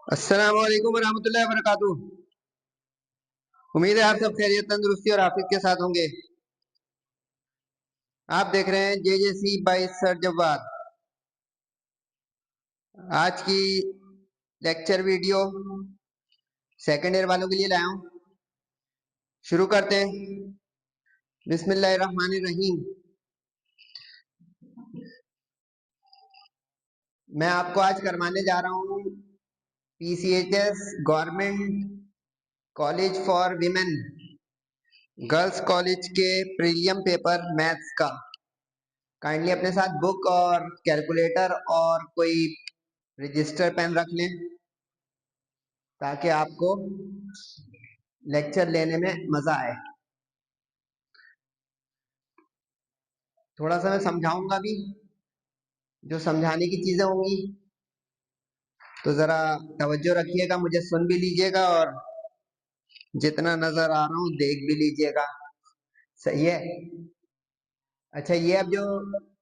अस्सलाम वालेकुम वरहमतुल्लाहि वबरकातुह। उम्मीद है आप सब खैरियत तंदुरुस्ती और आफियत के साथ होंगे। आप देख रहे हैं JJC बाई सर जवाद। आज की लेक्चर वीडियो सेकेंड ईयर वालों के लिए लाया हूँ। शुरू करते हैं। बिस्मिल्लाहिर्रहमानिर्रहीम। मैं आपको आज करवाने जा रहा हूँ PCHS government college for women girls college के प्रीलियम पेपर मैथ्स का। काइंडली अपने साथ बुक और कैलकुलेटर और कोई रजिस्टर पेन रख लें ताकि आपको लेक्चर लेने में मजा आए। थोड़ा सा मैं समझाऊंगा भी, जो समझाने की चीजें होंगी तो जरा तवज्जो रखिएगा, मुझे सुन भी लीजिएगा और जितना नजर आ रहा हूँ देख भी लीजिएगा। सही है। अच्छा, ये अब जो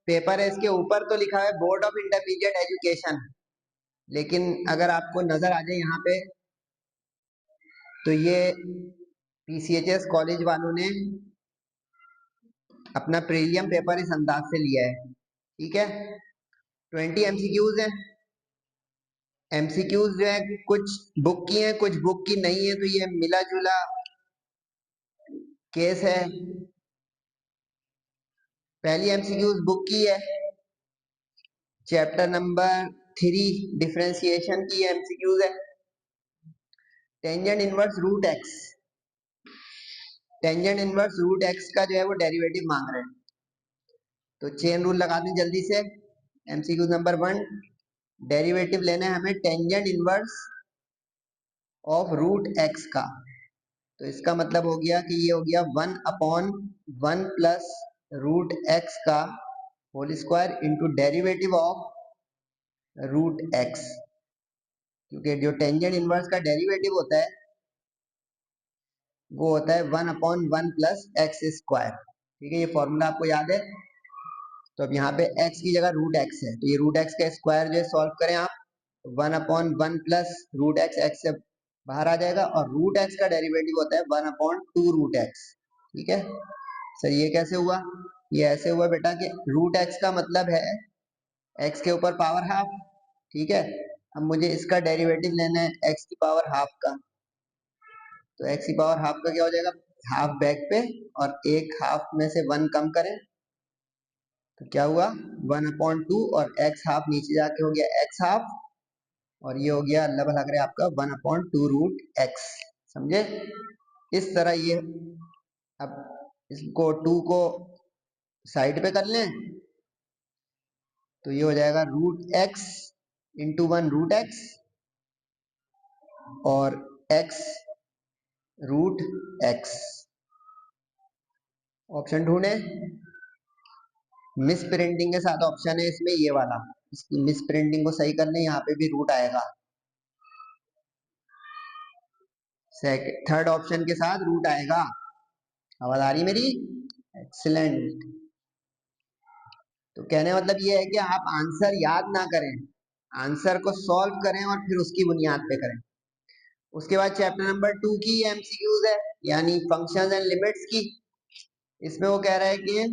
पेपर है इसके ऊपर तो लिखा है बोर्ड ऑफ इंटरमीडिएट एजुकेशन, लेकिन अगर आपको नजर आ जाए यहाँ पे तो ये PCHS कॉलेज वालों ने अपना प्रीलियम पेपर इस अंदाज से लिया है। ठीक है, 20 MCQs है। MCQs जो है कुछ बुक की है कुछ बुक की नहीं है, तो ये मिला जुला केस है। पहली MCQs बुक की है, चैप्टर नंबर 3 डिफरेंशिएशन की MCQs है। Tangent inverse root X, tangent inverse root X का जो है वो डेरिवेटिव मांग रहे हैं, तो चेन रूल लगा दें जल्दी से। MCQ नंबर 1, डेरिवेटिव लेना है हमें tangent inverse of root X का। तो इसका मतलब हो गया कि ये हो गया 1/1 प्लस रूट एक्स का whole square into derivative of root X, क्योंकि जो टेंजेंट इनवर्स का डेरिवेटिव होता है वो होता है 1/1 प्लस एक्स स्क्वायर। ठीक है, ये फॉर्मूला आपको याद है। तो अब यहाँ पे x की जगह रूट एक्स है, तो ये रूट एक्स का स्क्वायर जो है सॉल्व करें आप, 1/1 प्लस रूट एक्स, एक्स से बाहर आ जाएगा, और रूट एक्स का डेरिवेटिव होता है 1/2 रूट एक्स। ठीक है सर, ये कैसे हुआ? ये ऐसे हुआ बेटा कि रूट एक्स का मतलब है एक्स के ऊपर पावर हाफ। ठीक है, अब मुझे इसका डेरिवेटिव लेना है एक्स की पावर हाफ का, तो एक्स की पावर हाफ का क्या हो जाएगा, हाफ बैक पे और एक हाफ में से 1 कम करें तो क्या हुआ 1/2, और एक्स हाफ नीचे जाके हो गया एक्स हाफ, और ये हो गया अल्लाह भला करे आपका 1/2 रूट एक्स। समझे? इस तरह ये, अब इसको 2 को साइड पे कर लें तो ये हो जाएगा root X into 1 root X और एक्स रूट एक्स। ऑप्शन ढूंढे, मिस प्रिंटिंग के साथ ऑप्शन है इसमें ये वाला, इसकी मिस प्रिंटिंग को सही कर लें, यहाँ पे भी रूट आएगा। थर्ड ऑप्शन के साथ रूट आएगा। आवाज आ रही मेरी? एक्सीलेंट। तो कहने का मतलब ये है कि आप आंसर याद ना करें, आंसर को सॉल्व करें और फिर उसकी बुनियाद पे करें। उसके बाद चैप्टर नंबर 2 की MCQs है, यानी फंक्शंस एंड लिमिट्स की। इसमें वो कह रहा है कि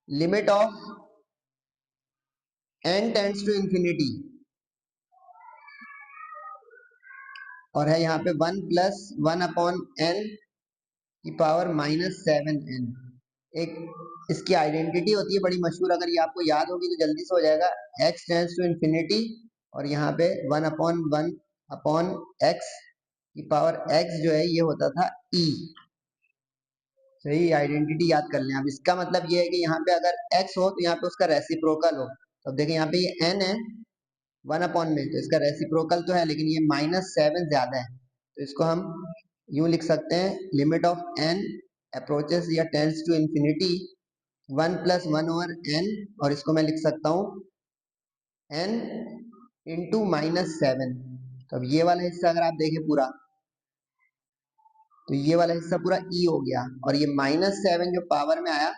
limit of n tends to infinity, और है यहाँ पे 1 प्लस 1/n की पावर -7n। एक इसकी आइडेंटिटी होती है बड़ी मशहूर, अगर ये आपको याद होगी तो जल्दी से हो जाएगा। x टेंड्स टू इंफिनिटी और यहाँ पे 1/1/x की पावर x जो है ये होता था e। सही, आइडेंटिटी याद कर लें। अब इसका मतलब ये है कि यहाँ पे अगर x हो तो यहाँ पे उसका रेसिप्रोकल हो। तो अब देखें यहाँ पे ये n है 1/, में तो इसका रेसिप्रोकल तो है, लेकिन ये -7 ज्यादा है, तो इसको हम यूं लिख सकते हैं, लिमिट ऑफ n अप्रोचेस या टेंड्स टू इंफिनिटी 1 + 1/n, और इसको मैं लिख सकता हूँ n इंटू -7। तो अब ये वाला हिस्सा अगर आप देखें पूरा, तो ये वाला हिस्सा पूरा e हो गया, और ये -7 जो पावर में आया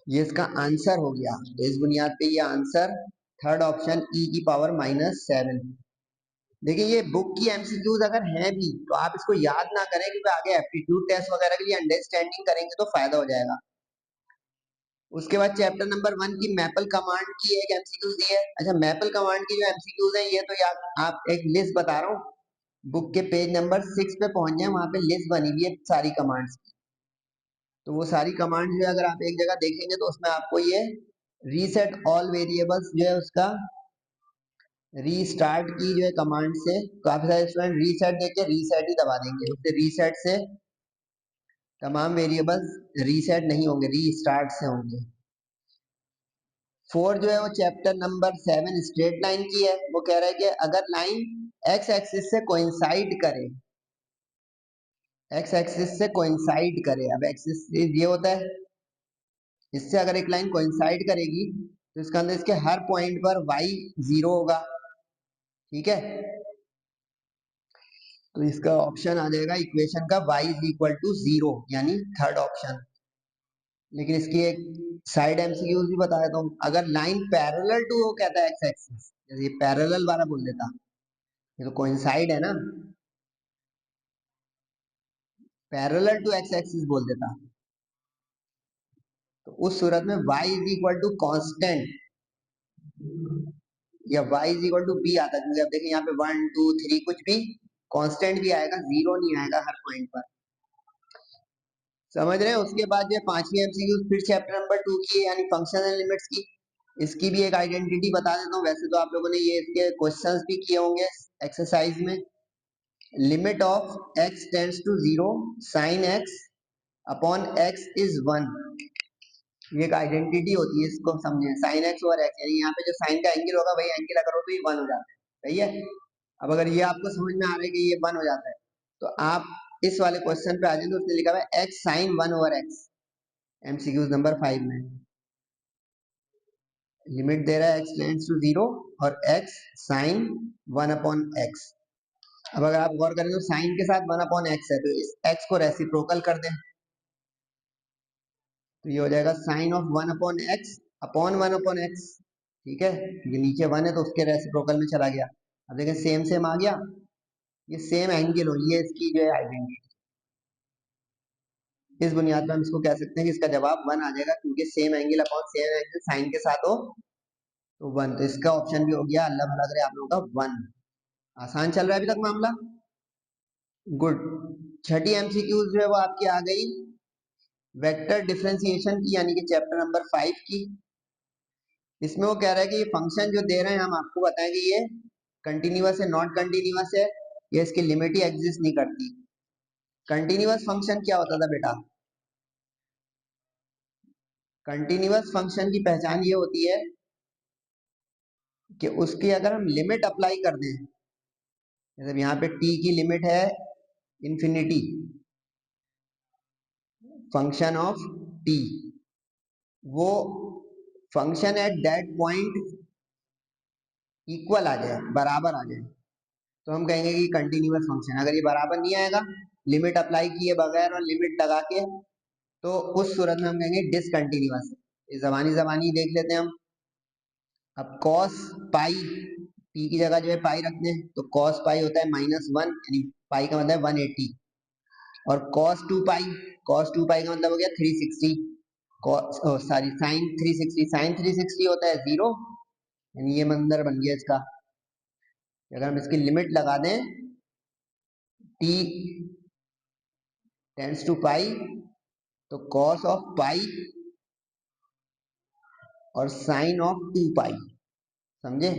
ये इसका आंसर हो गया। तो इस बुनियाद पे ये आंसर थर्ड ऑप्शन e की पावर -7। देखिए ये बुक की एमसीक्यूज अगर हैं भी तो आप इसको याद ना करें, क्योंकि आगे एप्टीट्यूड टेस्ट वगैरह के लिए अंडरस्टैंडिंग करेंगे तो फायदा हो जाएगा। उसके बाद चैप्टर नंबर 1 की मैपल कमांड की एक एमसीक्यूज दी है। अच्छा, मैपल कमांड की जो एमसीक्यूज है ये तो याद, आप एक लिस्ट बता रहा हूँ, बुक के पेज नंबर 6 पे पहुंच जाए, वहां पे लिस्ट बनी हुई है सारी कमांड्स की। तो वो सारी कमांड्स जो है अगर आप एक जगह देखेंगे तो उसमें आपको ये रीसेट ऑल वेरिएबल्स जो है उसका रीस्टार्ट की जो है कमांड से, काफी सारे स्टूडेंट रीसेट देख के रीसेट ही दबा देंगे, उससे रीसेट से तमाम वेरिएबल्स रीसेट नहीं होंगे, रीस्टार्ट से होंगे। 4 जो है वो चैप्टर नंबर 7 स्ट्रेट लाइन की है। वो कह रहा है कि अगर लाइन एक्स एक्सिस से कोइंसाइड करे, एक्स एक्सिस से कोइंसाइड करे, अब एक्सिस ये होता है, इससे अगर एक लाइन कोइंसाइड करेगी तो इसका अंदर इसके हर पॉइंट पर y 0 होगा। ठीक है, तो इसका ऑप्शन आ जाएगा इक्वेशन का y इज इक्वल टू 0, यानी थर्ड ऑप्शन। लेकिन इसकी एक साइड एमसीक्यूज भी बता देता हूँ। अगर लाइन पैरेलल टू, वो कहता है एक्स एक्सिस, जैसे ये पैरेलल वाला बोल देता, ये तो कोइंसाइड है ना, पैरेलल टू एक्स एक्सिस बोल देता, तो उस सूरत में y is equal to constant या y is equal to B आता है, क्योंकि अब देखिए यहाँ पे 1 2 3 कुछ भी कांस्टेंट भी आएगा, जीरो नहीं आएगा हर पॉइंट पर। समझ रहे हैं? उसके बाद जो पांचवी एमसीक्यू फिर चैप्टर नंबर 2 की है, यानी फंक्शन एंड लिमिट्स की। इसकी भी एक आइडेंटिटी बता देता हूँ। वैसे तो आप लोगों ने ये इसके क्वेश्चंस भी किए होंगे एक्सरसाइज में। Limit of x tends to 0 sine x upon x is 1, ये एक आइडेंटिटी होती है, इसको समझे। साइन एक्स और एक्स, यानी यहाँ पे जो साइन का एंगल होगा वही एंगल अगर हो तो ये 1 हो जाता है। सही है? अब अगर ये आपको समझ में आ रहा है कि ये 1 हो जाता है, तो आप इस वाले क्वेश्चन पे आ जाए, तो उसने लिखा हुआ है X sine 1 over X, MCQs number 5 में। लिमिट दे रहा है एक्स टेंड्स टू 0 और एक्स साइन 1 अपॉन एक्स। अब अगर आप गौर करें तो साइन के साथ 1 अपॉन एक्स है, तो इस एक्स को रेसिप्रोकल कर दें, तो ये हो जाएगा sine of 1 upon X upon 1 upon X. ठीक है, ये नीचे 1 है तो उसके रेसिप्रोकल में चला गया। अब देखें सेम सेम आ गया, ये सेम एंगल हो, ये इसकी जो है आइडेंटिटी। इस बुनियाद पर हम इसको कह सकते हैं कि इसका जवाब 1 आ जाएगा, क्योंकि same angle upon same angle sine के साथ हो तो 1। तो इसका ऑप्शन भी हो गया, अल्लाह भला करे आप लोगों का 1। आसान चल रहा है अभी तक मामला, गुड। छठी एमसीक्यू जो है वो आपकी आ गई वेक्टर डिफरेंशिएशन की, यानी कि चैप्टर नंबर 5 की। इसमें वो कह रहा है कि ये फंक्शन जो दे रहे हैं हम आपको बताएं कि ये कंटिन्यूअस है नॉट कंटिन्यूअस है, ये इसकी लिमिट ही एग्जिस्ट नहीं करती। कंटिन्यूअस फंक्शन क्या होता था बेटा? कंटिन्यूअस फंक्शन की पहचान ये होती है कि उसकी अगर हम लिमिट अप्लाई कर दें, जैसे यहाँ पे t की लिमिट है इंफिनिटी, फंक्शन ऑफ t, वो function at that point equal आ जाए, बराबर आ जाए, तो हम कहेंगे कि कंटिन्यूअस फंक्शन। अगर ये बराबर नहीं आएगा लिमिट अप्लाई किए बगैर और लिमिट लगा के, तो उस सूरत में हम कहेंगे डिसकंटिन्यूअस। ये जबानी जबानी देख लेते हैं हम। अब कॉस पाई, टी की जगह जो है पाई रखते हैं, तो कॉस पाई होता है -1, यानी पाई का मतलब 180। और कॉस 2 पाई, कॉस 2 पाई का मतलब हो गया 360। सॉरी साइन 360, साइन 360 होता है 0, यानी ये मंदर बन गया इसका। अगर हम इसकी लिमिट लगा दें t टेंड्स टू पाई, तो कॉस ऑफ पाई और साइन ऑफ 2 पाई, समझे?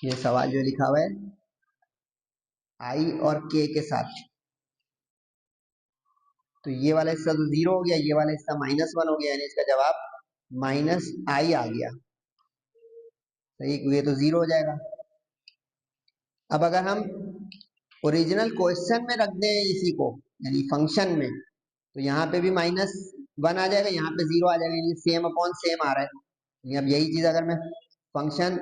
ये सवाल जो लिखा हुआ है आई और के के साथ, तो ये वाला हिस्सा तो 0 हो गया, ये वाला हिस्सा -1 हो गया, यानी इसका जवाब -i आ गया। सही, ये तो 0 हो जाएगा। अब अगर हम ओरिजिनल क्वेश्चन में रख दें इसी को, यानी फंक्शन में, तो यहाँ पे भी -1 आ जाएगा, यहाँ पे 0 आ जाएगा, यानी सेम अपॉन सेम आ रहा है। अब यही चीज अगर मैं फंक्शन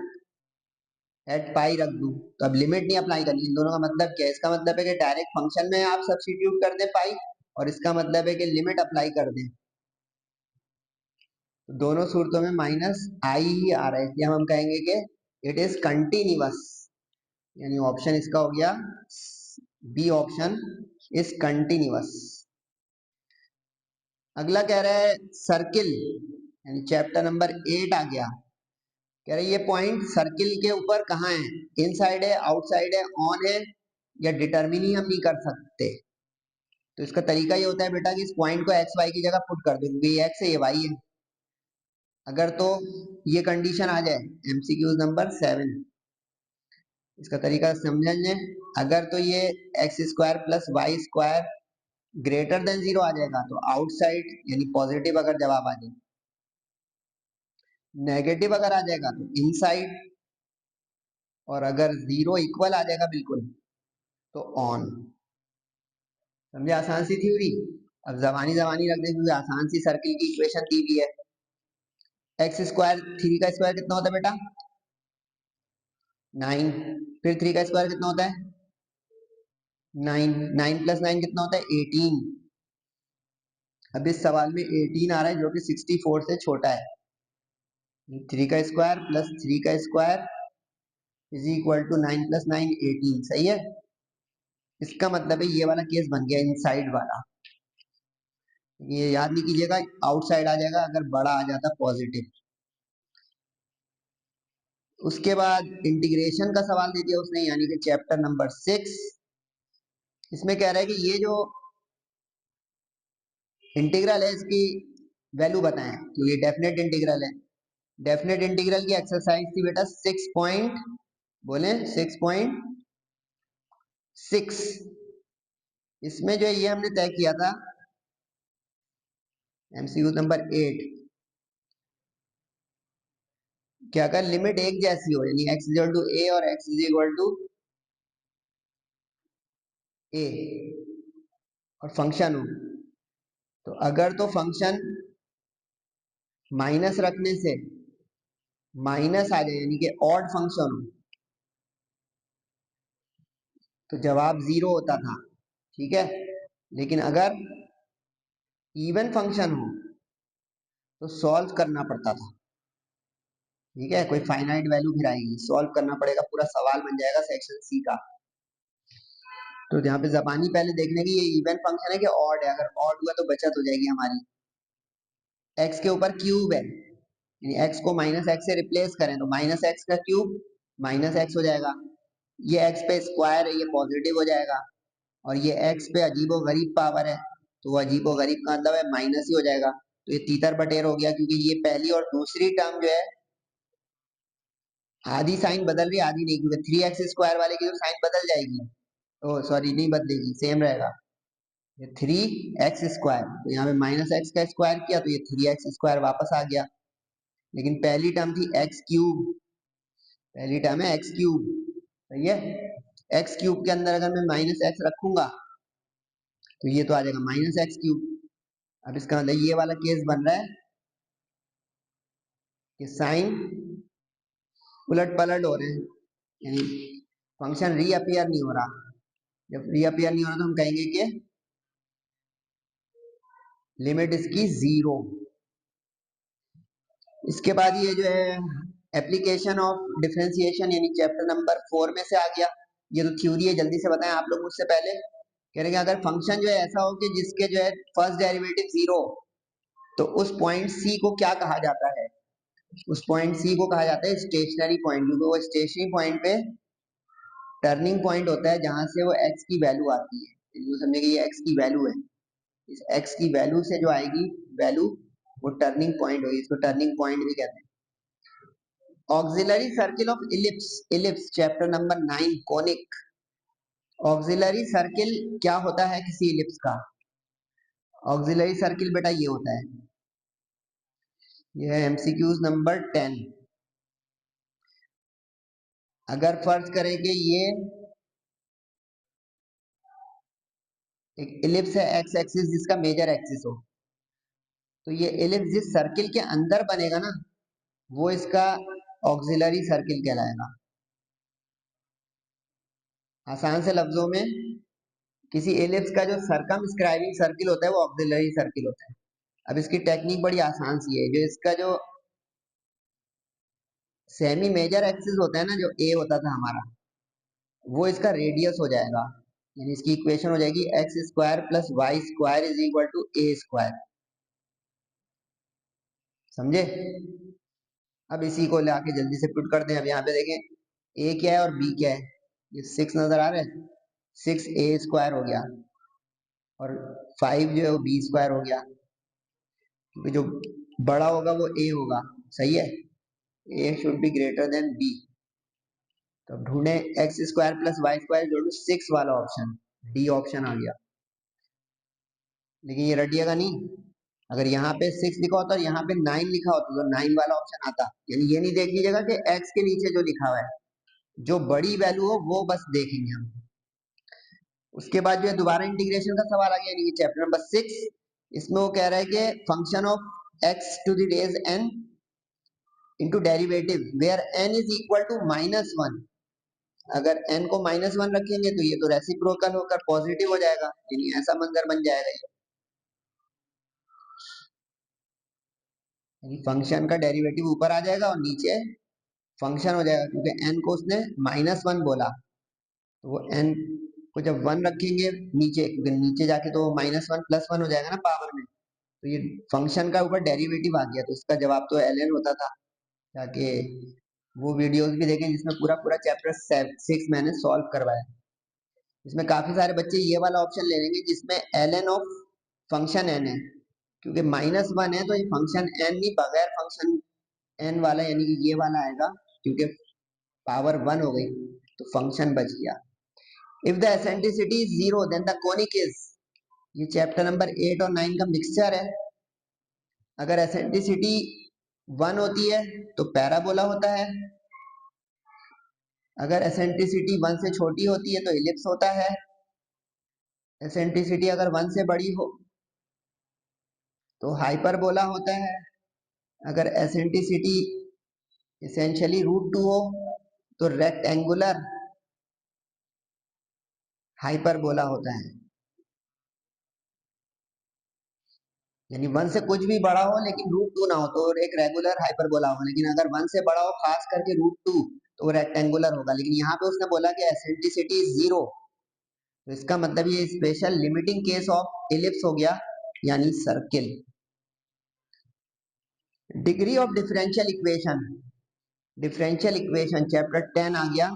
एट पाई रख दूं, तो अब लिमिट नहीं अप्लाई करनी। इन दोनों का मतलब क्या है? इसका मतलब है कि डायरेक्ट फंक्शन में आप सब्स्टिट्यूट कर दें पाई, और इसका मतलब है कि लिमिट अप्लाई कर दें, तो दोनों सूरतों में -i ही आ रहा है, इसलिए हम कहेंगे कि इट इज कंटिन्यूअस, यानी ऑप्शन इसका हो गया बी, ऑप्शन इज कंटिन्यूअस। अगला कह रहा है सर्किल, यानी चैप्टर नंबर 8 आ गया। कह रहे ये पॉइंट सर्किल के ऊपर कहाँ है, इनसाइड है, आउटसाइड है, ऑन है, या डिटरमिन ही हम नहीं कर सकते। तो इसका तरीका ये होता है बेटा कि इस पॉइंट को एक्स वाई की जगह पुट कर दो, क्योंकि ये एक्स है ये वाई है। अगर तो ये कंडीशन आ जाए, एमसीक्यूज नंबर 7, इसका तरीका समझ लें। अगर तो ये X square plus Y square greater than 0 आ जाएगा तो आउटसाइड यानी पॉजिटिव अगर जवाब आ जाए, नेगेटिव अगर आ जाएगा तो इनसाइड, और अगर 0 इक्वल आ जाएगा बिल्कुल तो ऑन। समझे, आसान सी थ्योरी। अब जबानी जबानी रख देंगे, आसान सी सर्किल की इक्वेशन दी हुई है। एक्स स्क्वायर, 3 का स्क्वायर कितना होता है बेटा 9, फिर 3 का स्क्वायर कितना होता है 9, 9 प्लस 9 कितना होता है 18। अब इस सवाल में 18 आ रहा है जो कि 64 से छोटा है। 3 का स्क्वायर प्लस 3 का square is equal to 9 plus 9 18, सही है। इसका मतलब है ये वाला केस बन गया इनसाइड वाला। ये याद नहीं कीजिएगा, आउटसाइड आ जाएगा अगर बड़ा आ जाता पॉजिटिव। उसके बाद इंटीग्रेशन का सवाल दे दिया उसने, यानी कि चैप्टर नंबर 6। इसमें कह रहा है कि ये जो इंटीग्रल है इसकी वैल्यू बताएं, तो ये डेफिनेट इंटीग्रल है। डेफिनेट इंटीग्रल की एक्सरसाइज थी बेटा 6 पॉइंट, बोले 6.6। इसमें जो है ये हमने तय किया था एमसीक्यू नंबर 8, क्या अगर लिमिट एक जैसी हो, यानी x इक्वल टू ए और x इक्वल टू ए और फंक्शन हो, तो अगर तो फंक्शन माइनस रखने से माइनस आ जाए, यानी कि ऑड फंक्शन हो, तो जवाब 0 होता था, ठीक है। लेकिन अगर इवन फंक्शन हो तो सॉल्व करना पड़ता था, ठीक है। कोई फाइनाइट वैल्यू फिर आएगी, सॉल्व करना पड़ेगा, पूरा सवाल बन जाएगा सेक्शन सी का। तो यहाँ पे जबानी पहले देखने की, ये इवन फंक्शन है कि ऑड है, अगर ऑड हुआ तो बचत हो जाएगी हमारी। एक्स के ऊपर क्यूब है, यानी एक्स को माइनस एक्स से रिप्लेस करें तो माइनस एक्स का क्यूब माइनस एक्स हो जाएगा। ये एक्स पे स्क्वायर है, ये पॉजिटिव हो जाएगा। और ये एक्स पे अजीबो गरीब पावर है, तो वो अजीबो गरीब का मतलब है माइनस ही हो जाएगा। तो ये तीतर बटेर हो गया, क्योंकि ये पहली और दूसरी टर्म जो है आधी साइन बदल रही है, आधी नहीं, क्योंकि 3x² वाले की तो साइन बदल जाएगी। ओ सॉरी, नहीं बदलेगी, सेम रहेगा। ये 3x², तो यहाँ पे माइनस एक्स का स्क्वायर किया तो ये 3x² वापस आ गया। लेकिन पहली टर्म थी x³, पहली टर्म है x³, सही है। x³ के अंदर अगर मैं माइनस एक्स रखूंगा तो ये तो आ जाएगा माइनस x³। अब इसका मतलब ये वाला केस बन रहा है कि साइन उलट पलट हो रहे हैं, यानी फंक्शन रीअपियर नहीं हो रहा। जब रीअपियर नहीं हो रहा तो हम कहेंगे कि लिमिट इसकी 0। इसके बाद ये जो है एप्लीकेशन ऑफ डिफरेंशिएशन, यानी चैप्टर नंबर 4 में से आ गया। ये तो थ्योरी है, जल्दी से बताएं आप लोग मुझसे पहले। कह रहे हैं अगर फंक्शन जो है ऐसा हो कि जिसके जो है फर्स्ट डेरिवेटिव 0, तो उस पॉइंट सी को क्या कहा जाता है, उस पॉइंट सी को कहा जाता है स्टेशनरी पॉइंट, क्योंकि वो स्टेशनरी पॉइंट पे टर्निंग पॉइंट होता है जहां से वो एक्स की वैल्यू आती है। समझे कि ये एक्स की वैल्यू है, इस एक्स की वैल्यू से जो आएगी वैल्यू, वो टर्निंग पॉइंट होगी, इसको टर्निंग पॉइंट भी कहते हैं। Auxiliary circle of ellipse, ellipse chapter number 9 conic. Auxiliary circle क्या होता है किसी इलिप्स का, ऑक्सिलरी सर्किल बेटा ये होता है, ये है एमसीक्यूज नंबर 10। अगर फर्ज करें कि ये एक इलिप्स है एक्स एक्सिस जिसका मेजर एक्सिस हो, तो ये इलिप्स जिस सर्किल के अंदर बनेगा ना, वो इसका ऑक्सिलरी सर्किल कहलाएगा। आसान से लफ्जों में, किसी एलिप्स का जो सरकमस्क्राइबिंग सर्किल होता है वो ऑक्सिलरी सर्किल होता है। अब इसकी टेक्निक बड़ी आसान सी है, जो इसका जो सेमी मेजर एक्सिस होता है ना, जो ए होता था हमारा, वो इसका रेडियस हो जाएगा। यानी इसकी इक्वेशन हो जाएगी X square plus Y square is equal to A square. समझे? अब इसी को लाके जल्दी से पुट करते हैं। अब यहाँ पे देखें ए क्या है और बी क्या है। ये 6 नजर आ रहा है, 6a² हो गया, और 5 जो है वो b² हो गया, क्योंकि जो बड़ा होगा वो a होगा। सही है, a should be greater than b। तो ढूंढे x² प्लस y² जोड़ 6 वाला ऑप्शन, डी ऑप्शन आ गया। लेकिन ये रटिएगा नहीं, अगर यहाँ पे 6 लिखा होता और यहाँ पे 9 लिखा होता तो 9 वाला ऑप्शन आता। यानी ये नहीं देख लीजिएगा कि x के नीचे जो लिखा हुआ है, जो बड़ी वैल्यू हो वो बस देखेंगे हम। उसके बाद जो है दोबारा इंटीग्रेशन का सवाल आ गया, यानी चैप्टर नंबर 6। इसमें वो कह रहा है कि function of x to the raise n into derivative where n is equal to -1। अगर n को -1 रखेंगे तो ये तो रेसिप्रोकल होकर पॉजिटिव हो जाएगा, यानी ऐसा मंजर बन जाएगा ये। यानी फंक्शन का डेरिवेटिव ऊपर आ जाएगा और नीचे फंक्शन हो जाएगा, क्योंकि n को उसने -1 बोला। तो वो n को जब 1 रखेंगे नीचे, क्योंकि नीचे जाके तो -1 + 1 हो जाएगा ना पावर में, तो ये फंक्शन का ऊपर डेरिवेटिव आ गया। तो इसका जवाब तो ln होता था। ताकि वो वीडियोस भी देखें जिसमें पूरा पूरा चैप्टर 6 मैंने सॉल्व करवाया। इसमें काफी सारे बच्चे ये वाला ऑप्शन ले लेंगे जिसमें ln ऑफ फंक्शन n है, क्योंकि -1 है तो ये फंक्शन n नहीं, बगैर फंक्शन n वाला, यानी कि ये वाला आएगा, क्योंकि पावर 1 हो गई तो फंक्शन बच गया। If the eccentricity is 0 then the conic is, ये चैप्टर नंबर 8 और 9 का मिक्सचर है। अगर एसेंट्रिसिटी 1 होती है तो पैराबोला होता है, अगर एसेंट्रिसिटी 1 से छोटी होती है तो इलिप्स होता है, एसेंट्रिसिटी अगर 1 से बड़ी हो तो हाइपरबोला होता है, अगर एसेंट्रिसिटी एसेंशियली √2 हो तो रेक्टेंगुलर हाइपरबोला होता है। यानी 1 से कुछ भी बड़ा हो लेकिन √2 ना हो तो एक रेगुलर हाइपरबोला होगा, लेकिन अगर 1 से बड़ा हो खास करके √2 तो वो रेक्टेंगुलर होगा। लेकिन यहाँ पे उसने बोला कि एसेंट्रिसिटी 0, तो इसका मतलब ये special limiting case of ellipse हो गया, यानी circle. Degree of differential equation, differential equation chapter 10 आ गया।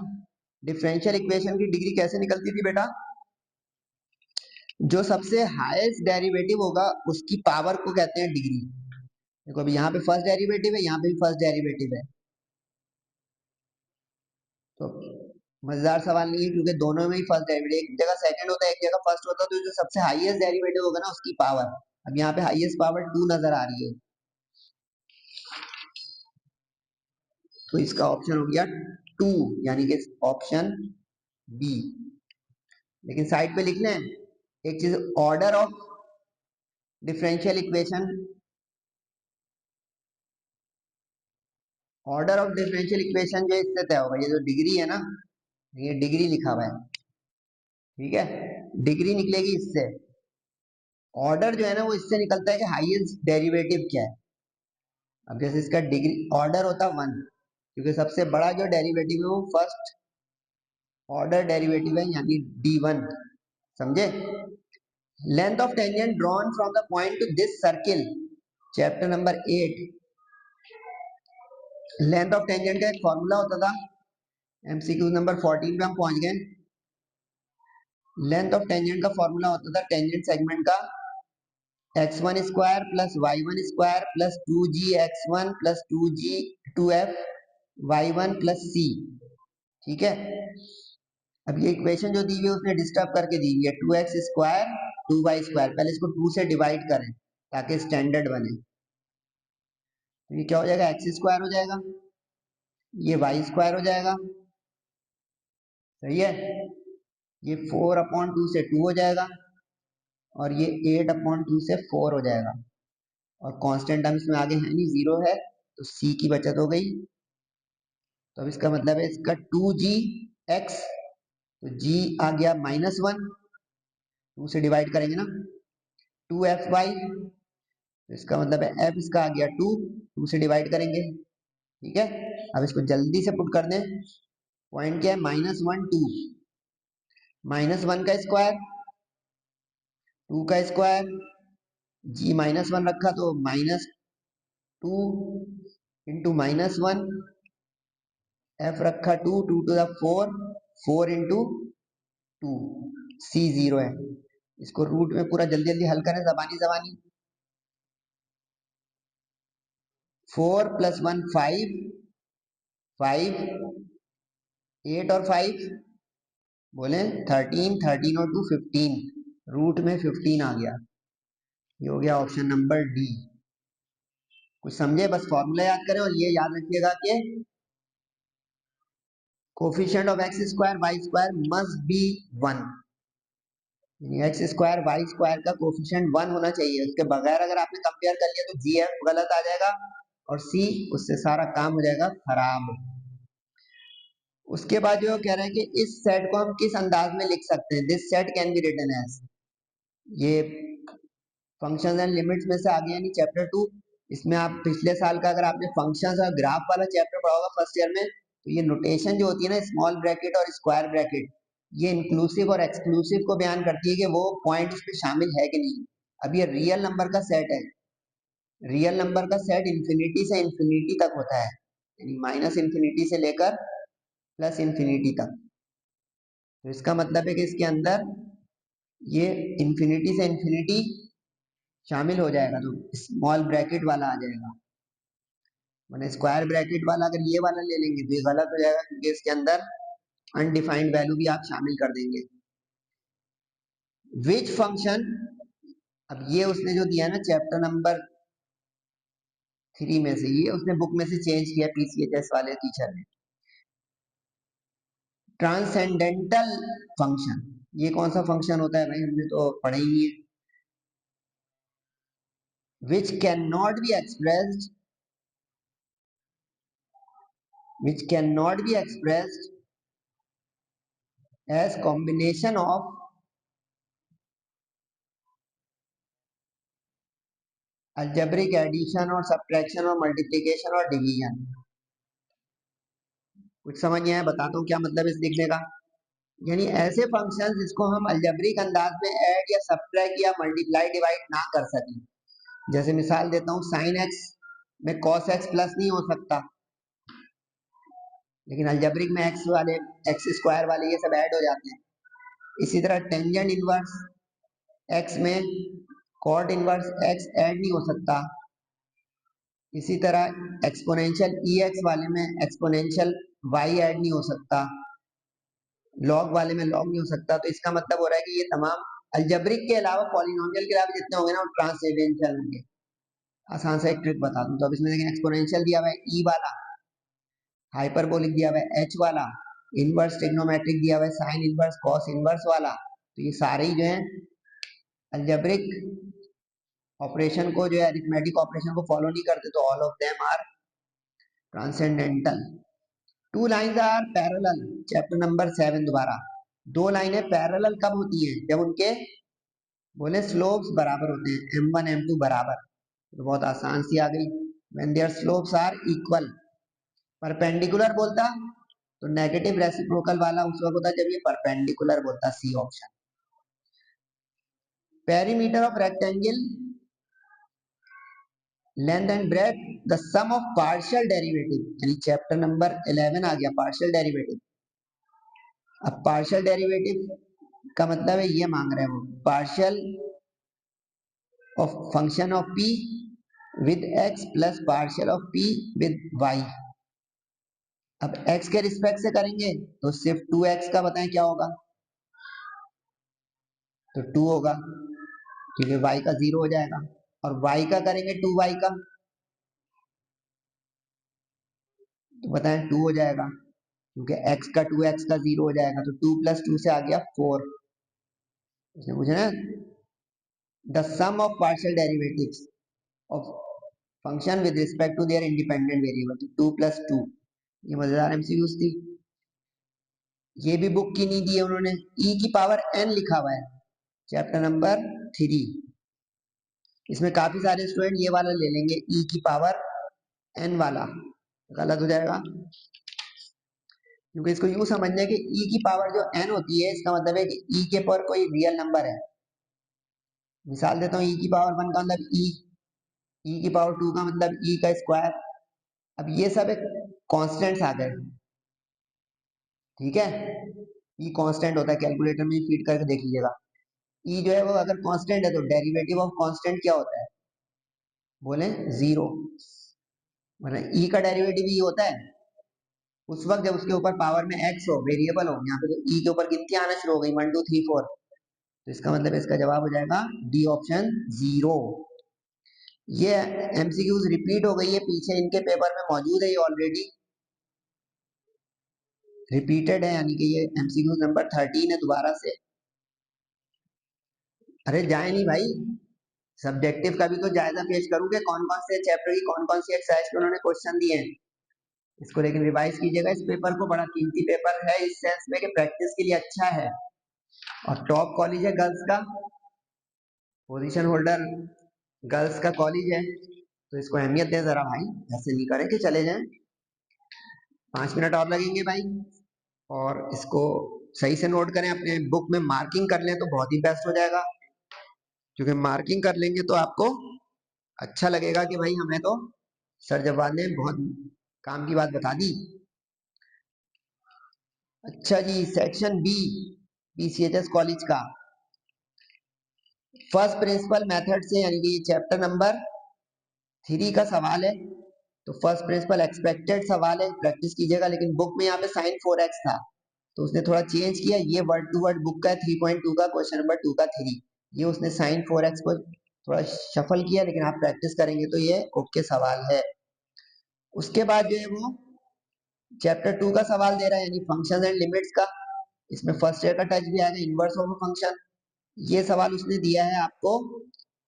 डिफरेंशियल इक्वेशन की डिग्री कैसे निकलती थी बेटा? जो सबसे हाईएस्ट डेरिवेटिव होगा उसकी पावर को कहते हैं डिग्री। देखो अभी यहाँ पे फर्स्ट डेरिवेटिव है, यहाँ पे भी फर्स्ट डेरिवेटिव है, तो मजेदार सवाल नहीं है, क्योंकि दोनों में ही फर्स्ट डेरिवेटिव, एक जगह सेकंड होता है एक जगह फर्स्ट होता है, तो जो सबसे हाईएस्ट डेरिवेटिव होगा ना उसकी पावर। अब यहाँ पे हाईएस्ट पावर 2 नजर आ रही है, तो इसका ऑप्शन हो गया 2, यानी कि ऑप्शन बी। लेकिन साइड पे लिख लें एक चीज, order of differential equation, order of differential equation जो इससे तय होगा। ये जो डिग्री है ना, ये डिग्री लिखा हुआ है, ठीक है, डिग्री निकलेगी इससे। ऑर्डर जो है ना वो इससे निकलता है कि हाईएस्ट डेरिवेटिव क्या है। अब जैसे इसका डिग्री ऑर्डर होता 1, क्योंकि सबसे बड़ा जो डेरिवेटिव है वो फर्स्ट ऑर्डर डेरिवेटिव है, यानी D1। समझे? Length of tangent drawn from the point two this circle, chapter number 8। Length of tangent का एक फॉर्मूला होता था, MCQ नंबर 14 पे हम पहुंच गए। लेंथ ऑफ टेंजेंट का फॉर्मूला होता था टेंजेंट सेगमेंट का, x1² plus y1² plus 2gx1 plus 2f y1 plus c। ठीक है, अब ये इक्वेशन जो दी हुई है उसने डिस्टर्ब करके दी हुई है, 2x² 2y²। पहले इसको 2 से डिवाइड करें ताकि स्टैंडर्ड बने, तो ये क्या हो जाएगा, x² हो जाएगा, ये y² हो जाएगा। सही है, ये 4/2 से 2 हो जाएगा, और ये 8/2 से 4 हो जाएगा, और कांस्टेंट टर्म इसमें आगे है नहीं, 0 है, तो c की बचत हो गई। तो अब इसका मतलब है इसका 2gx, तो g आ गया -1, 2 से डिवाइड करेंगे ना, 2fy, तो इसका मतलब है f इसका आ गया 2, 2 से डिवाइड करेंगे, ठीक है, अब इसको जल्दी से पुट कर दें। पॉइंट क्या है, -1 2, -1 का स्क्वायर 2 का स्क्वायर, जी -1 रखा तो -2 इंटू -1, एफ रखा 2, 2 टू द 4, 4 इंटू 2, सी 0 है। इसको रूट में पूरा जल्दी जल्दी हल करें जबानी जबानी। 4 + 1 5, 5 8 और 5 बोले 13, 13 और 2 15, रूट में 15 आ गया। ये हो गया ऑप्शन नंबर डी। कुछ समझे, बस फॉर्मूला याद करें और ये याद रखिएगा कि coefficient of X square Y square must be 1, X square Y square का कोफिशिएंट 1 होना चाहिए। उसके बगैर अगर आपने कंपेयर कर लिया तो जी एफ गलत आ जाएगा और सी, उससे सारा काम हो जाएगा खराब। उसके बाद जो कह रहे हैं कि इस सेट को हम किस अंदाज में लिख सकते हैं, this set can be written as, ये फंक्शंस एंड लिमिट्स में से आ गया, यानी चैप्टर 2। इसमें आप पिछले साल का अगर आपने फंक्शंस और ग्राफ वाला चैप्टर पढ़ा होगा फर्स्ट ईयर में, तो ये नोटेशन जो होती है ना, स्मॉल ब्रैकेट और स्क्वायर ब्रैकेट, ये इंक्लूसिव और एक्सक्लूसिव को बयान करती है कि वो पॉइंट इसमें शामिल है कि नहीं। अब ये रियल नंबर का सेट है, रियल नंबर का सेट इंफिनिटी से इंफिनिटी तक होता है, यानी -इन्फिनिटी से लेकर +इन्फिनिटी तक। तो इसका मतलब है कि इसके अंदर ये इंफिनिटी से इंफिनिटी शामिल हो जाएगा, तो स्मॉल ब्रैकेट वाला आ जाएगा। मैंने स्क्वायर ब्रैकेट वाला अगर ये वाला ले लेंगे तो ये गलत हो जाएगा, क्योंकि इसके अंदर अनडिफाइंड वैल्यू भी आप शामिल कर देंगे। विच फंक्शन, अब ये उसने जो दिया है ना चैप्टर नंबर 3 में से, ये उसने बुक में से चेंज किया पीसीएचएस वाले टीचर ने। ट्रांसेंडेंटल फंक्शन, ये कौन सा फंक्शन होता है भाई, हमने तो पढ़ा ही नहीं है। Which can not be expressed, which cannot be expressed as combination of algebraic addition और subtraction और multiplication और division। कुछ समझ नहीं आया, बताता हूँ क्या मतलब इस लिखने का। यानी ऐसे फंक्शन जिसको हम अलजेब्रिक अंदाज में ऐड या सब्ट्रैक्ट या मल्टीप्लाई डिवाइड ना कर सकें। जैसे मिसाल देता हूँ, sin x में cos x प्लस नहीं हो सकता, लेकिन अलजेब्रिक में x वाले x स्क्वायर वाले ये सब ऐड हो जाते हैं। इसी तरह टेंजेंट इनवर्स x में कॉट इनवर्स x ऐड नहीं हो सकता। इसी तरह एक्सपोनेंशियल ex वाले में एक्सपोनेंशियल y ऐड नहीं हो सकता, लॉग वाले में लॉग नहीं हो सकता। तो इसका मतलब हो रहा है कि ये तमाम अलजेब्रिक के अलावा, पॉलिनोमियल के अलावा जितने होंगे ना, वो ट्रांसेंडेंटल होंगे। आसान सा एक ट्रिक बता दूं, तो अब इसमें देखें एक्सपोनेंशियल दिया हुआ है ई वाला, हाइपरबोलिक दिया हुआ है एच वाला, इनवर्स ट्रिग्नोमेट्रिक दिया हुआ है साइन इनवर्स कॉस इनवर्स वाला। तो ये सारे ही जो है अलजेब्रिक ऑपरेशन को, जो है अरिथमेटिक ऑपरेशन को फॉलो नहीं करते, तो all of them are transcendental. Two lines are parallel, chapter number 7 दोबारा। दो लाइनें पैरेलल कब होती हैं, जब उनके बोले स्लोप्स बराबर होते हैं, m1 m2 बराबर। तो बहुत आसान सी आ गई, when their slopes are equal. Perpendicular बोलता तो नेगेटिव रेसिप्रोकल वाला उस वक्त होता जब ये परपेंडिकुलर बोलता, C option. Perimeter of rectangle, length and breadth, the sum of partial derivative, यानी चैप्टर नंबर 11 आ गया पार्शियल डेरिवेटिव। अब पार्शियल डेरिवेटिव का मतलब है ये मांग रहे हैं वो, partial of function of p with x plus partial of p with y। अब x के रिस्पेक्ट से करेंगे तो सिर्फ 2x का बताएं क्या होगा, तो 2 होगा, क्योंकि y का 0 हो जाएगा। और y का करेंगे 2y का, तो बताएं 2 हो जाएगा, क्योंकि x का 2x का 0 हो जाएगा, तो 2 + 2 से आ गया 4। इसमें पूछे ना, the sum of partial derivatives of function with respect to their independent variable, तो 2 + 2। ये मजेदार एमसीक्यूज थी, ये भी बुक की नहीं दी है उन्होंने। e की पावर n लिखा हुआ है चैप्टर नंबर 3, इसमें काफी सारे स्टूडेंट ये वाला ले लेंगे, e की पावर n वाला। गलत हो जाएगा, क्योंकि इसको यूं समझना है कि e की पावर जो n होती है, इसका मतलब है कि e के पावर कोई रियल नंबर है। मिसाल देता हूँ, e की पावर 1 का मतलब e की पावर 2 का मतलब e का स्क्वायर। अब ये सब एक कॉन्स्टेंट्स आ गए, ठीक है। e कांस्टेंट होता है, कैलकुलेटर में फीड करके देख लीजिएगा। e जो है वो अगर कांस्टेंट है तो डेरिवेटिव ऑफ कांस्टेंट क्या होता है, बोले जीरो। मतलब e का डेरिवेटिव ही होता है उस वक्त जब उसके ऊपर पावर में x हो, वेरिएबल हो। यहाँ पे तो e के ऊपर कितनी आना शुरू हो गई, 1 2 3 4, तो इसका मतलब इसका जवाब हो जाएगा डी ऑप्शन, जीरो। ये एमसीक्यूज रिपीट हो गई है, पीछे इनके पेपर में मौजूद है, ये ऑलरेडी रिपीटेड है, यानी कि ये एमसीक्यूज नंबर 13 है दोबारा से। अरे जाए नहीं भाई, सब्जेक्टिव का भी तो जायजा पेश करूं कि कौन कौन से चैप्टर की कौन कौन सी एक्सरसाइज के उन्होंने क्वेश्चन दिए हैं। इसको लेकिन रिवाइज कीजिएगा, इस पेपर को, बड़ा कीमती पेपर है इस सेंस में कि प्रैक्टिस के लिए अच्छा है। और टॉप कॉलेज है गर्ल्स का, पोजीशन होल्डर गर्ल्स का कॉलेज है, तो इसको अहमियत दें जरा भाई, ऐसे नहीं करें कि चले जाएं। 5 मिनट और लगेंगे भाई, और इसको सही से नोट करें, अपने बुक में मार्किंग कर लें तो बहुत ही बेस्ट हो जाएगा, क्योंकि मार्किंग कर लेंगे तो आपको अच्छा लगेगा कि भाई हमें तो सर जवाब ने बहुत काम की बात बता दी। अच्छा जी, सेक्शन बी, पीसीएचएस कॉलेज का फर्स्ट प्रिंसिपल मेथड से, यानी कि चैप्टर नंबर 3 का सवाल है। तो फर्स्ट प्रिंसिपल एक्सपेक्टेड सवाल है, प्रैक्टिस कीजिएगा। लेकिन बुक में यहाँ पे साइन 4x था, तो उसने थोड़ा चेंज किया, ये वर्ड टू वर्ड बुक का है 3.2 का, क्वेश्चन नंबर 2 का 3, ये उसने साइन 4x को थोड़ा शफल किया, लेकिन आप प्रैक्टिस करेंगे तो ये ओके सवाल है। उसके बाद जो है वो चैप्टर 2 का सवाल दे रहा है, यानी फंक्शन एंड लिमिट्स का। इसमें फर्स्ट ईयर का टच भी आएगा, इनवर्स ऑफ अ फंक्शन। ये सवाल उसने दिया है आपको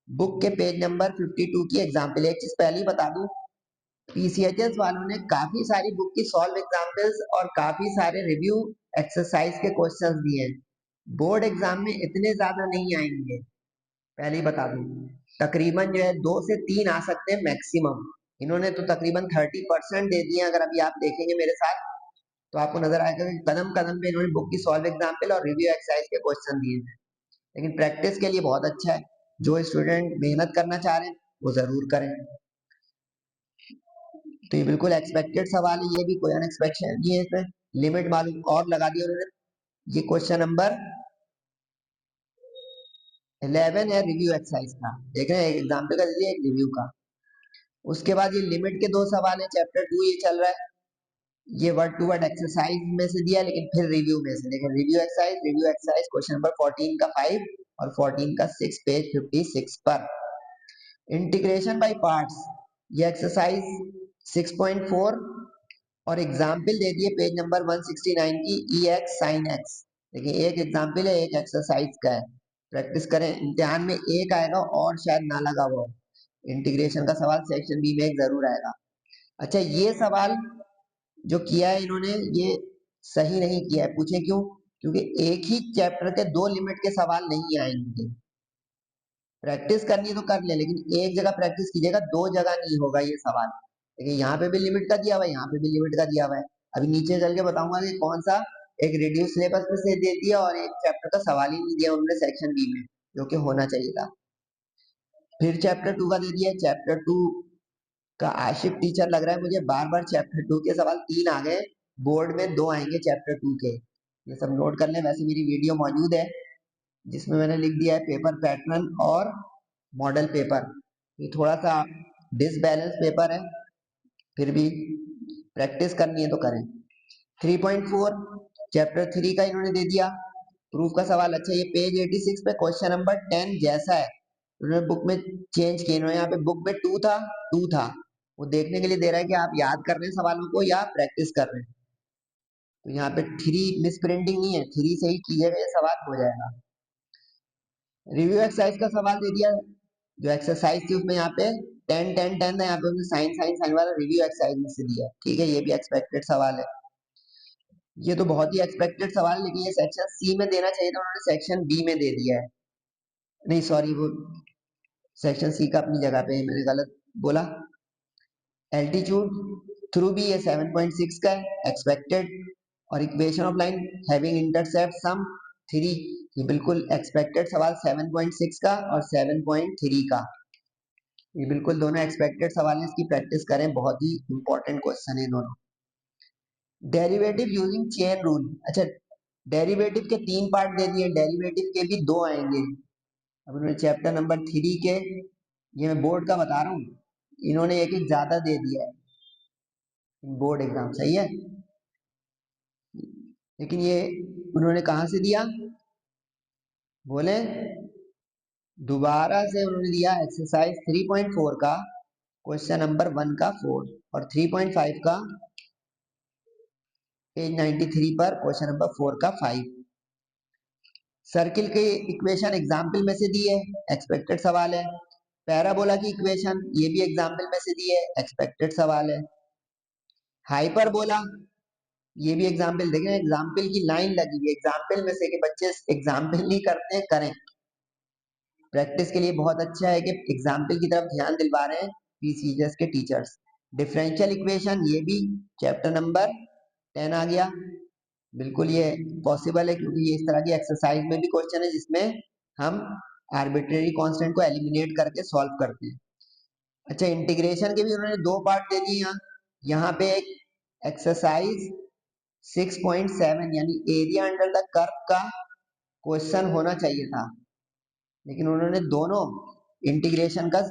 बुक के पेज नंबर 52 की एग्जाम्पल। एक चीज पहले ही बता दूं, पीसीएचएस वालों ने काफी सारी बुक की सॉल्व एग्जाम्पल्स और काफी सारे रिव्यू एक्सरसाइज के क्वेश्चंस दिए हैं। बोर्ड एग्जाम में इतने ज्यादा नहीं आएंगे, पहले ही बता दूं। तकरीबन जो है 2 से 3 आ सकते हैं मैक्सिमम। इन्होंने तो तकरीबन 30% दे दिए। अगर अभी आप देखेंगे मेरे साथ तो आपको नजर आएगा कि कदम कदम पे इन्होंने बुक की सॉल्व एग्जाम्पल और रिव्यू एक्सरसाइज के क्वेश्चन दिए हैं। लेकिन प्रैक्टिस के लिए बहुत अच्छा है, जो स्टूडेंट मेहनत करना चाह रहे हैं वो जरूर करें। तो ये बिल्कुल एक्सपेक्टेड सवाल है, ये भी कोई अनएक्सपेक्टेड नहीं है, इसमें लिमिट मालूम और लगा दी उन्होंने। ये क्वेश्चन नंबर 11 है रिव्यू एक्सरसाइज का, देख रहे हैं, एक एग्जाम्पल का दीजिए, एक रिव्यू का। उसके बाद ये लिमिट के 2 सवाल है, चैप्टर 2 ये चल रहा है। ये वर्ड टू वर्ड एक्सरसाइज में से दिया, लेकिन फिर रिव्यू में से, लेकिन रिव्यू एक्सरसाइज क्वेश्चन नंबर 14 का 5 और 14 का 6, पेज 56 पर। इंटीग्रेशन बाय पार्ट्स, ये एक्सरसाइज 6.4 और एग्जाम्पल दे दिए पेज नंबर 169 की, ई एक्स साइन एक्स। देखिए एक एग्जाम्पल है, एक एक्सरसाइज का है, प्रैक्टिस करें, इम्तिहान में एक आएगा और शायद ना लगा हुआ। इंटीग्रेशन का सवाल सेक्शन बी में एक जरूर आएगा। अच्छा, ये सवाल जो किया है इन्होंने ये सही नहीं किया है, पूछे क्यों? क्योंकि एक ही चैप्टर के 2 लिमिट के सवाल नहीं आएंगे। प्रैक्टिस करनी तो कर ले, लेकिन एक जगह प्रैक्टिस कीजिएगा, 2 जगह नहीं होगा ये सवाल। देखिए यहाँ पे भी लिमिट का दिया हुआ है, यहाँ पे भी लिमिट का दिया हुआ है। अभी नीचे चल के बताऊंगा कि कौन सा एक रिड्यूस सिलेबस में से दे दिया और एक चैप्टर का सवाल ही नहीं दिया उन्होंने सेक्शन बी में, जो कि होना चाहिए था। फिर चैप्टर 2 का दे दिया, चैप्टर 2 का आशिफ टीचर लग रहा है मुझे, बार बार चैप्टर 2 के सवाल 3 आ गए, बोर्ड में 2 आएंगे चैप्टर 2 के, ये सब नोट कर लें। वैसे मेरी वीडियो मौजूद है जिसमें मैंने लिख दिया है पेपर पैटर्न और मॉडल पेपर। ये थोड़ा सा डिसबैलेंस पेपर है, फिर भी प्रैक्टिस करनी है तो करें। 3.4 चैप्टर 3 का इन्होंने दे दिया, प्रूफ का सवाल। अच्छा, ये पेज 86 पे क्वेश्चन नंबर 10 जैसा है, उन्होंने बुक में चेंज किया। इन्होंने यहाँ पे बुक में 2 था, वो देखने के लिए दे रहा है कि आप याद कर रहे हैं सवालों को या प्रैक्टिस कर रहे हैं। तो यहाँ पे 3 मिस प्रिंटिंग नहीं है, 3 से ही कीजिएगा, ये सवाल हो जाएगा। रिव्यू एक्सरसाइज का सवाल दे दिया, जो एक्सरसाइज थी उसमें यहाँ पे 10 था, यहाँ पे उसने साइन साइन साइन वाला रिव्यू एक्सरसाइज में से दिया, ठीक है, ये भी एक्सपेक्टेड सवाल है। ये तो बहुत ही एक्सपेक्टेड सवाल है, लेकिन ये सेक्शन सी में देना चाहिए था, उन्होंने सेक्शन बी में दे दिया है। नहीं सॉरी, वो सेक्शन सी का अपनी जगह पे है, मैंने गलत बोला। एल्टीट्यूड थ्रू भी ये 7.6 का है एक्सपेक्टेड, और equation of line having intercept sum 3, ये बिल्कुल एक्सपेक्टेड सवाल 7.6 का और 7.3 का, ये बिल्कुल दोनों एक्सपेक्टेड सवाल है, इसकी प्रैक्टिस करें, बहुत ही इंपॉर्टेंट क्वेश्चन है दोनों। डेरिवेटिव यूजिंग चेन रूल, अच्छा डेरिवेटिव के 3 पार्ट दे दिए, डेरिवेटिव के भी 2 आएंगे। अब उन्होंने चैप्टर नंबर 3 के, ये मैं बोर्ड का बता रहा हूँ, इन्होंने एक एक ज्यादा दे दिया है बोर्ड एग्जाम, सही है, लेकिन ये उन्होंने कहाँ से दिया बोले, दोबारा से उन्होंने दिया एक्सरसाइज 3.4 का क्वेश्चन नंबर 1 का 4 और 3.5 का पेज 93 पर क्वेश्चन नंबर 4 का 5। सर्किल के इक्वेशन एग्जाम्पल में से दी है, एक्सपेक्टेड सवाल है। पैराबोला की इक्वेशन ये भी एग्जाम्पल में से दी है, एक्सपेक्टेड सवाल है। हाइपरबोला ये भी एग्जाम्पल, देखें एग्जाम्पल की लाइन लगी हुई है, एग्जाम्पल में से कि बच्चे एग्जाम्पल नहीं करते हैं, करें, प्रैक्टिस के लिए बहुत अच्छा है कि एग्जाम्पल की तरफ ध्यान दिलवा रहे हैं पीसीएस के टीचर्स। डिफरेंशियल इक्वेशन ये भी चैप्टर नंबर 10 आ गया, बिल्कुल ये पॉसिबल है क्योंकि ये इस तरह की एक्सरसाइज में भी क्वेश्चन है जिसमें हम आर्बिट्रेरी कांस्टेंट को एलिमिनेट करके सॉल्व करते हैं। अच्छा इंटीग्रेशन के भी उन्होंने 2 पार्ट दे दिए, यहाँ पे एक एक्सरसाइज 6.7 यानी एरिया अंडर द कर्व का क्वेश्चन होना चाहिए था, लेकिन उन्होंने दोनों इंटीग्रेशन का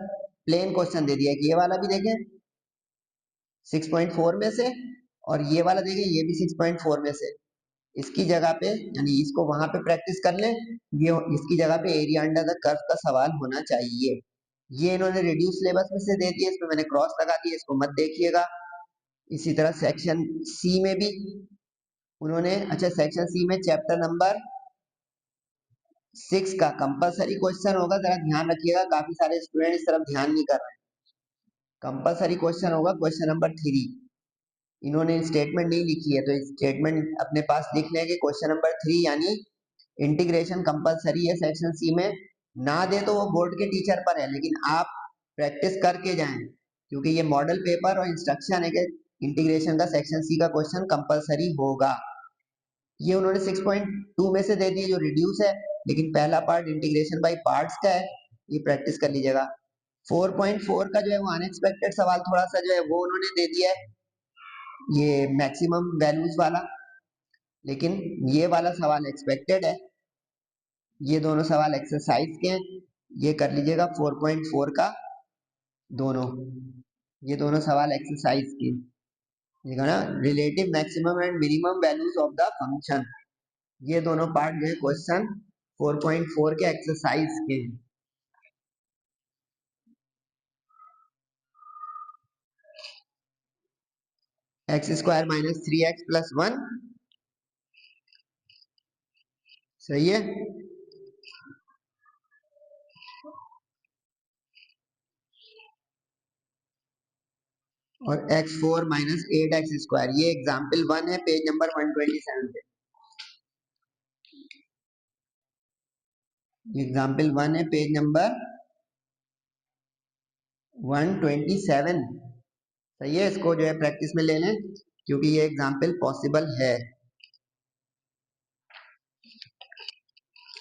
प्लेन क्वेश्चन दे दिया कि ये वाला भी देखें 6.4 में से और ये वाला देखें ये भी 6.4 में से, इसकी जगह पे यानी इसको वहां पे प्रैक्टिस कर लें, ये इसकी जगह पे एरिया अंडर द कर्व का सवाल होना चाहिए। ये इन्होंने रिड्यूस सिलेबस में से दे दिया, इसमें मैंने क्रॉस लगा दिया, इसको मत देखिएगा। इसी तरह सेक्शन सी में भी उन्होंने, अच्छा सेक्शन सी में चैप्टर नंबर 6 का कंपलसरी क्वेश्चन होगा, जरा ध्यान रखिएगा, काफी सारे स्टूडेंट इस तरफ ध्यान नहीं कर रहे हैं। कंपलसरी क्वेश्चन होगा क्वेश्चन नंबर 3, इन्होंने स्टेटमेंट नहीं लिखी है तो स्टेटमेंट अपने पास लिख लें कि क्वेश्चन नंबर 3 यानी इंटीग्रेशन कंपलसरी है सेक्शन सी में, ना दे तो वो बोर्ड के टीचर पर है, लेकिन आप प्रैक्टिस करके जाएं क्योंकि ये मॉडल पेपर और इंस्ट्रक्शन है कि इंटीग्रेशन का सेक्शन सी का क्वेश्चन कंपलसरी होगा। ये उन्होंने 6.2 में से दे दिए जो रिड्यूस है, लेकिन पहला पार्ट इंटीग्रेशन बाय पार्ट्स का है, ये प्रैक्टिस कर लीजिएगा। 4.4 का जो है वो अनएक्सपेक्टेड सवाल थोड़ा सा जो है वो उन्होंने दे दिया है, ये मैक्सिमम वैल्यूज वाला, लेकिन ये वाला सवाल एक्सपेक्टेड है। ये दोनों सवाल एक्सरसाइज के हैं, ये कर लीजिएगा 4.4 का दोनों, ये दोनों सवाल एक्सरसाइज के, देखो ना, relative maximum and minimum values of the function, ये दोनों पार्ट जो है क्वेश्चन 4.4 के एक्सरसाइज के। X square minus 3x plus 1, सही है, और x4 माइनस 8x स्क्वायर, ये एग्जाम्पल 1 है पेज नंबर 127 पे, एग्जाम्पल 1 है पेज नंबर 127, सही है, इसको जो है प्रैक्टिस में ले लें क्योंकि ये एग्जाम्पल पॉसिबल है।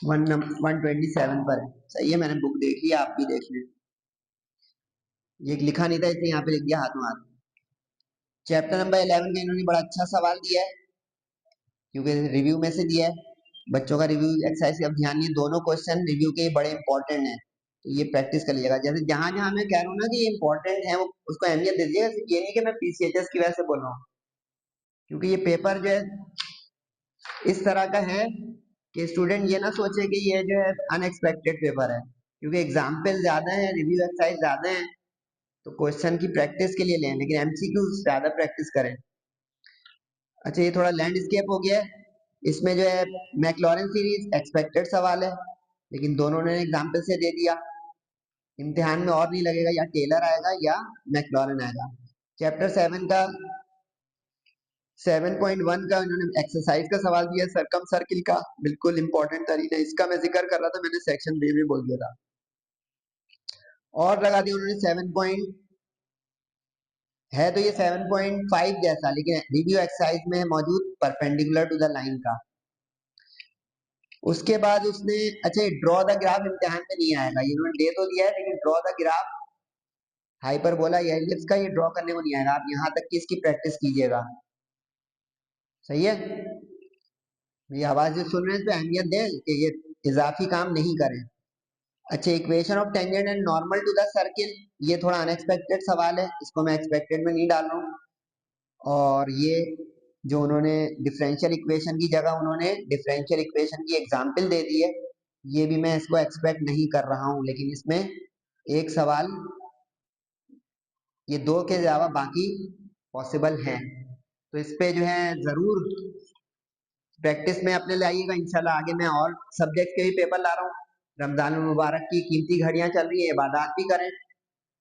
127 पर है, सही है, मैंने बुक देखी, आप भी देख लें, ये लिखा नहीं था इसलिए यहाँ पे लिख दिया हाथों हाथ। चैप्टर नंबर 11 का इन्होंने बड़ा अच्छा सवाल दिया है क्योंकि रिव्यू में से दिया है, बच्चों का रिव्यू एक्सरसाइज, अब ध्यान, ये दोनों क्वेश्चन रिव्यू के बड़े इंपॉर्टेंट हैं, तो ये प्रैक्टिस कर लीजिएगा। जैसे जहां जहां मैं कह रहा हूँ ना कि ये इंपॉर्टेंट है, वो उसको अहमियत दे दीजिएगा, ये नहीं कि मैं पीसीएचएस की वजह से बोल रहा हूँ, क्योंकि ये पेपर जो है इस तरह का है कि स्टूडेंट ये ना सोचे कि ये जो है अनएक्सपेक्टेड पेपर है, क्योंकि एग्जाम्पल ज्यादा है, रिव्यू एक्सरसाइज ज्यादा है, तो क्वेश्चन की प्रैक्टिस के लिए लें, लेकिन एमसीक्यू ज्यादा प्रैक्टिस करें। अच्छा ये थोड़ा लैंडस्केप हो गया है, इसमें जो है मैक्लॉरेन सीरीज एक्सपेक्टेड सवाल है, लेकिन दोनों ने एग्जाम्पल से दे दिया, इम्तिहान में और नहीं लगेगा, या टेलर आएगा या मैक्लॉरेन आएगा। चैप्टर 7 का 7.1 का इन्होंने एक्सरसाइज का सवाल दिया, सरकम सर्किल का, बिल्कुल इंपॉर्टेंट तरीका, इसका मैं जिक्र कर रहा था, मैंने सेक्शन बी में बोल दिया था, और लगा दिया उन्होंने है तो ये 7.5 जैसा, लेकिन रिव्यू एक्सरसाइज में है मौजूद परपेंडिकुलर टू द लाइन का। उसके बाद उसने अच्छा ड्रॉ द ग्राफ इम्तिहान में नहीं आएगा, इन्होंने दे तो दिया है लेकिन ड्रॉ द ग्राफ हाइपरबोला या एलिप्स का ये ड्रॉ करने को नहीं आएगा, आप यहाँ तक की इसकी प्रैक्टिस कीजिएगा। सही है, ये आवाज जो सुन रहे हैं इस पे अहमियत दें कि ये इजाफी काम नहीं करें। अच्छा, equation of tangent and normal to the circle, ये थोड़ा अनएक्सपेक्टेड सवाल है, इसको मैं एक्सपेक्टेड में नहीं डाल रहा हूँ। और ये जो उन्होंने डिफरेंशियल इक्वेशन की जगह उन्होंने डिफरेंशियल इक्वेशन की एग्जाम्पल दे दी है, ये भी मैं इसको एक्सपेक्ट नहीं कर रहा हूँ, लेकिन इसमें एक सवाल, ये दो के अलावा बाकी पॉसिबल हैं, तो इस पे जो है जरूर प्रैक्टिस में अपने लाइएगा। इंशाल्लाह आगे मैं और सब्जेक्ट के भी पेपर ला रहा हूँ। रमजान मुबारक की कीमती घड़ियां चल रही है, इबादत भी करें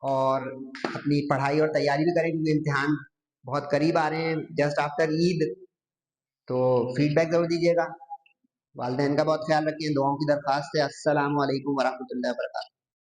और अपनी पढ़ाई और तैयारी भी करें, क्योंकि इम्तिहान बहुत करीब आ रहे हैं, जस्ट आफ्टर ईद। तो फीडबैक जरूर दीजिएगा। वालिदैन का बहुत ख्याल रखिए, दुआओं की दरख्वास्त है। अस्सलाम वालेकुम वरहमतुल्लाहि वबरकातुहू।